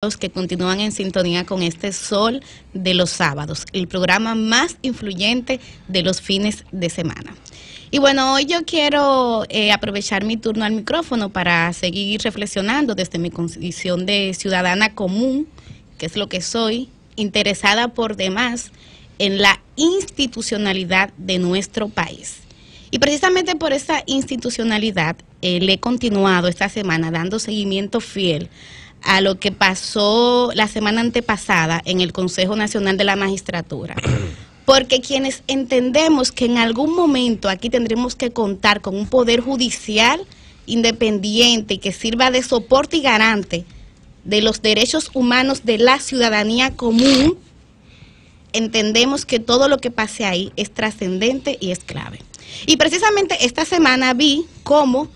Los que continúan en sintonía con este Sol de los Sábados, el programa más influyente de los fines de semana. Y bueno, hoy yo quiero aprovechar mi turno al micrófono para seguir reflexionando desde mi condición de ciudadana común, que es lo que soy, interesada por demás en la institucionalidad de nuestro país. Y precisamente por esa institucionalidad le he continuado esta semana dando seguimiento fiel a lo que pasó la semana antepasada en el Consejo Nacional de la Magistratura. Porque quienes entendemos que en algún momento aquí tendremos que contar con un poder judicial independiente y que sirva de soporte y garante de los derechos humanos de la ciudadanía común, entendemos que todo lo que pase ahí es trascendente y es clave. Y precisamente esta semana vi cómo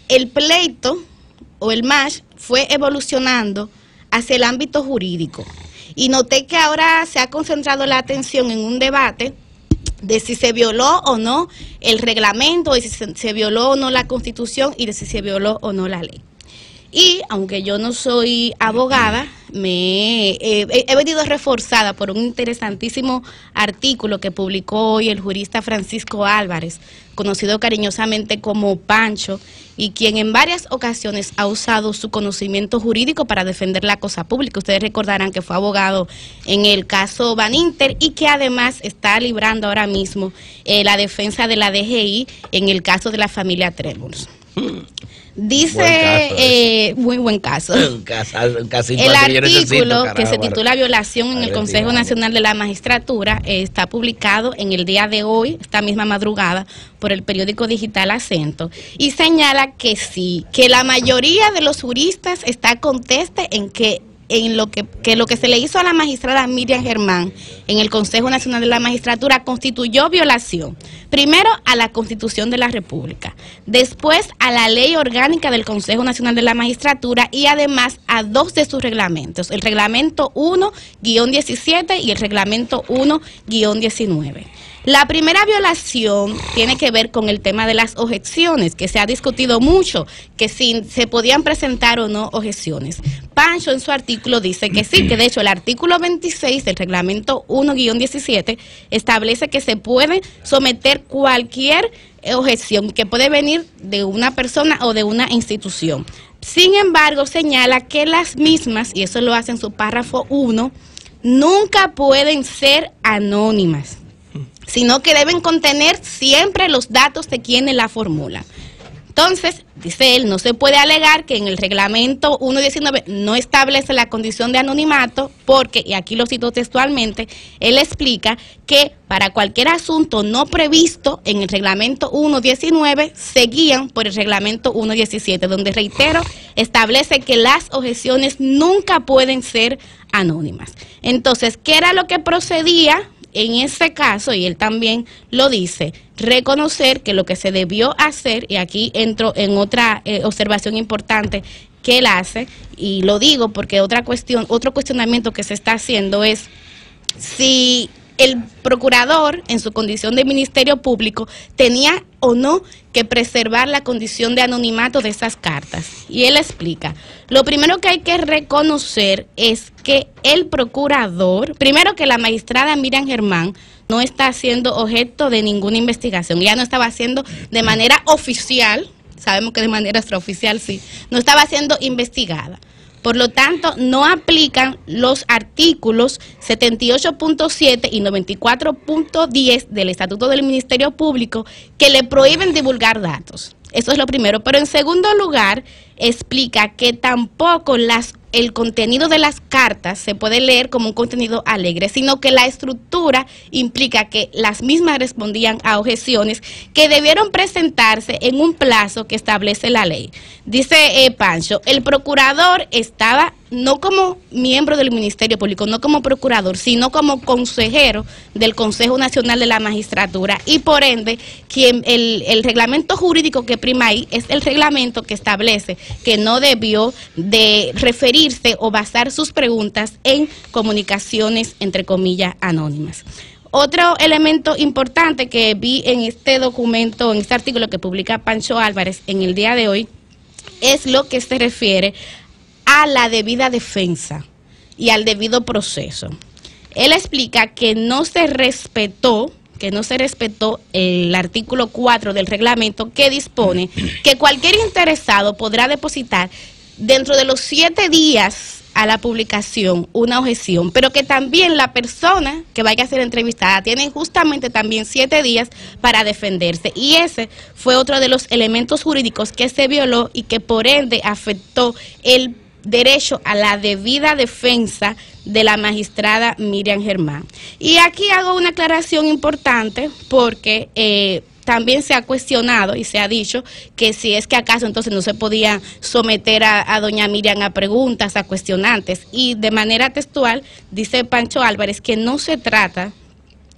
el pleito o el MASH fue evolucionando hacia el ámbito jurídico. Y noté que ahora se ha concentrado la atención en un debate de si se violó o no el reglamento, de si se violó o no la Constitución y de si se violó o no la ley. Y aunque yo no soy abogada, he venido reforzada por un interesantísimo artículo que publicó hoy el jurista Francisco Álvarez, conocido cariñosamente como Pancho, y quien en varias ocasiones ha usado su conocimiento jurídico para defender la cosa pública. Ustedes recordarán que fue abogado en el caso Baninter y que además está librando ahora mismo la defensa de la DGI en el caso de la familia Trébol. Dice, muy buen caso. El artículo que se titula Violación en el Consejo Nacional de la Magistratura está publicado en el día de hoy, esta misma madrugada, por el periódico digital Acento, y señala que sí, que la mayoría de los juristas está conteste en lo que se le hizo a la magistrada Miriam Germán en el Consejo Nacional de la Magistratura constituyó violación, primero a la Constitución de la República, después a la Ley Orgánica del Consejo Nacional de la Magistratura y además a dos de sus reglamentos, el Reglamento 1-17 y el Reglamento 1-19. La primera violación tiene que ver con el tema de las objeciones, que se ha discutido mucho, que si se podían presentar o no objeciones. Pancho en su artículo dice que sí, que de hecho el artículo 26 del reglamento 1-17 establece que se puede someter cualquier objeción que puede venir de una persona o de una institución. Sin embargo, señala que las mismas, y eso lo hace en su párrafo 1, nunca pueden ser anónimas, sino que deben contener siempre los datos de quienes la formulan. Entonces, dice él, no se puede alegar que en el reglamento 1-19 no establece la condición de anonimato porque, y aquí lo cito textualmente, él explica que para cualquier asunto no previsto en el reglamento 1-19 se guían por el reglamento 1-17, donde, reitero, establece que las objeciones nunca pueden ser anónimas. Entonces, ¿qué era lo que procedía en ese caso? Y él también lo dice, reconocer que lo que se debió hacer, y aquí entro en otra observación importante que él hace, y lo digo porque otro cuestionamiento que se está haciendo es si el procurador, en su condición de Ministerio Público, tenía o no que preservar la condición de anonimato de esas cartas. Y él explica, lo primero que hay que reconocer es que el procurador, primero que la magistrada Miriam Germán no está siendo objeto de ninguna investigación, ya no estaba haciendo de manera oficial, sabemos que de manera extraoficial sí, no estaba siendo investigada. Por lo tanto, no aplican los artículos 78.7 y 94.10 del Estatuto del Ministerio Público que le prohíben divulgar datos. Eso es lo primero. Pero en segundo lugar, explica que tampoco el contenido de las cartas se puede leer como un contenido alegre, sino que la estructura implica que las mismas respondían a objeciones que debieron presentarse en un plazo que establece la ley. Dice Pancho, el procurador estaba no como miembro del Ministerio Público, no como procurador, sino como consejero del Consejo Nacional de la Magistratura y por ende el reglamento jurídico que prima ahí es el reglamento que establece que no debió de referirse o basar sus preguntas en comunicaciones entre comillas anónimas. Otro elemento importante que vi en este documento, en este artículo que publica Pancho Álvarez en el día de hoy, es lo que se refiere a la debida defensa y al debido proceso. Él explica que no se respetó el artículo 4 del reglamento, que dispone que cualquier interesado podrá depositar dentro de los 7 días a la publicación una objeción, pero que también la persona que vaya a ser entrevistada tiene justamente también 7 días para defenderse, y ese fue otro de los elementos jurídicos que se violó y que por ende afectó el derecho a la debida defensa de la magistrada Miriam Germán. Y aquí hago una aclaración importante porque también se ha cuestionado y se ha dicho que si es que acaso entonces no se podía someter a doña Miriam a preguntas, a cuestionantes, y de manera textual dice Pancho Álvarez que no se trata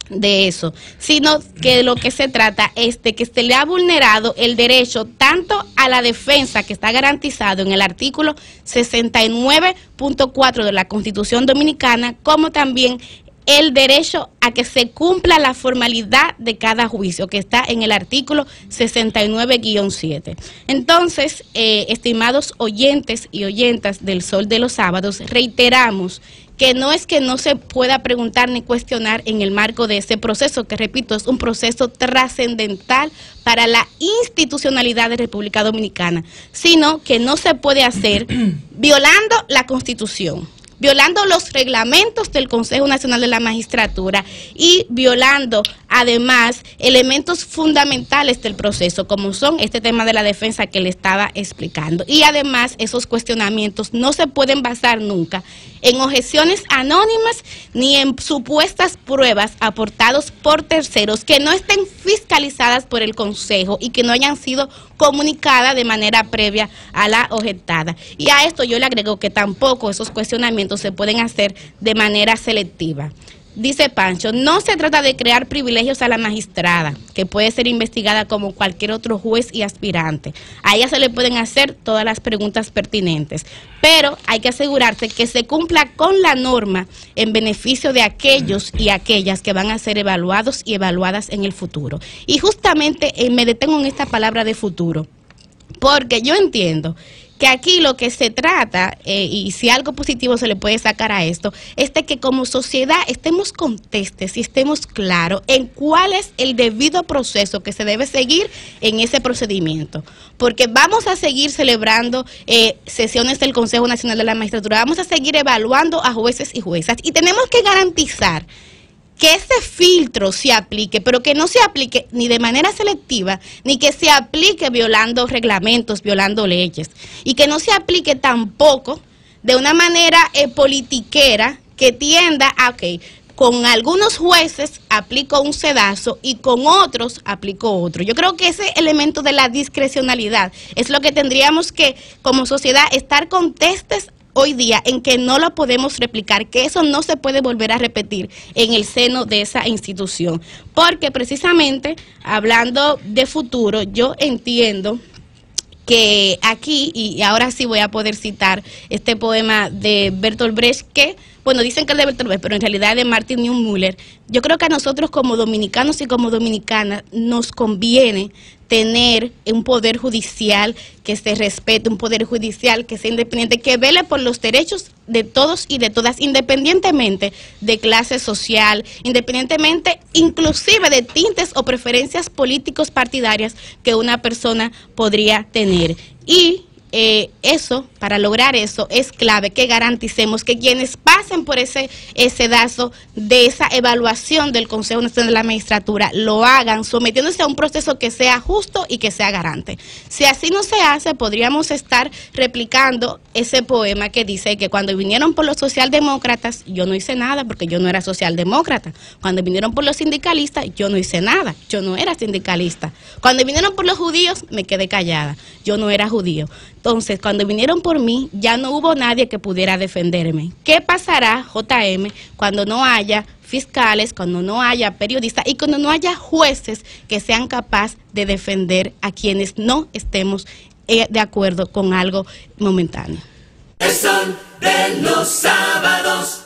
de eso, sino que lo que se trata es de que se le ha vulnerado el derecho tanto a la defensa, que está garantizado en el artículo 69.4 de la Constitución Dominicana, como también el derecho a que se cumpla la formalidad de cada juicio, que está en el artículo 69-7. Entonces, estimados oyentes y oyentas del Sol de los Sábados, reiteramos que no es que no se pueda preguntar ni cuestionar en el marco de ese proceso, que repito, es un proceso trascendental para la institucionalidad de República Dominicana, sino que no se puede hacer violando la Constitución, violando los reglamentos del Consejo Nacional de la Magistratura y violando además elementos fundamentales del proceso, como son este tema de la defensa que le estaba explicando. Y además esos cuestionamientos no se pueden basar nunca en objeciones anónimas ni en supuestas pruebas aportadas por terceros que no estén fiscalizadas por el Consejo y que no hayan sido comunicadas de manera previa a la objetada. Y a esto yo le agrego que tampoco esos cuestionamientos se pueden hacer de manera selectiva. Dice Pancho, no se trata de crear privilegios a la magistrada, que puede ser investigada como cualquier otro juez y aspirante. A ella se le pueden hacer todas las preguntas pertinentes, pero hay que asegurarse que se cumpla con la norma en beneficio de aquellos y aquellas que van a ser evaluados y evaluadas en el futuro. Y justamente me detengo en esta palabra de futuro, porque yo entiendo que aquí lo que se trata, y si algo positivo se le puede sacar a esto, es de que como sociedad estemos contestes y estemos claros en cuál es el debido proceso que se debe seguir en ese procedimiento. Porque vamos a seguir celebrando sesiones del Consejo Nacional de la Magistratura, vamos a seguir evaluando a jueces y juezas, y tenemos que garantizar que ese filtro se aplique, pero que no se aplique ni de manera selectiva, ni que se aplique violando reglamentos, violando leyes, y que no se aplique tampoco de una manera politiquera que tienda a, ok, con algunos jueces aplico un sedazo y con otros aplico otro. Yo creo que ese elemento de la discrecionalidad es lo que tendríamos que, como sociedad, estar contestes hoy día, en que no lo podemos replicar, que eso no se puede volver a repetir en el seno de esa institución. Porque precisamente, hablando de futuro, yo entiendo que aquí, y ahora sí voy a poder citar este poema de Bertolt Brecht, que, bueno, dicen que es de Bertolt Brecht, pero en realidad es de Martin Niemöller. Yo creo que a nosotros como dominicanos y como dominicanas nos conviene tener un poder judicial que se respete, un poder judicial que sea independiente, que vele por los derechos de todos y de todas, independientemente de clase social, independientemente inclusive de tintes o preferencias políticos partidarias que una persona podría tener. Y eso, para lograr eso, es clave que garanticemos que quienes pasen por ese sedazo de esa evaluación del Consejo Nacional de la Magistratura lo hagan sometiéndose a un proceso que sea justo y que sea garante. Si así no se hace, podríamos estar replicando ese poema que dice que cuando vinieron por los socialdemócratas, yo no hice nada porque yo no era socialdemócrata. Cuando vinieron por los sindicalistas, yo no hice nada, yo no era sindicalista. Cuando vinieron por los judíos, me quedé callada, yo no era judío. Entonces, cuando vinieron por mí, ya no hubo nadie que pudiera defenderme. ¿Qué pasará, JM, cuando no haya fiscales, cuando no haya periodistas y cuando no haya jueces que sean capaces de defender a quienes no estemos de acuerdo con algo momentáneo? El Sol de los Sábados.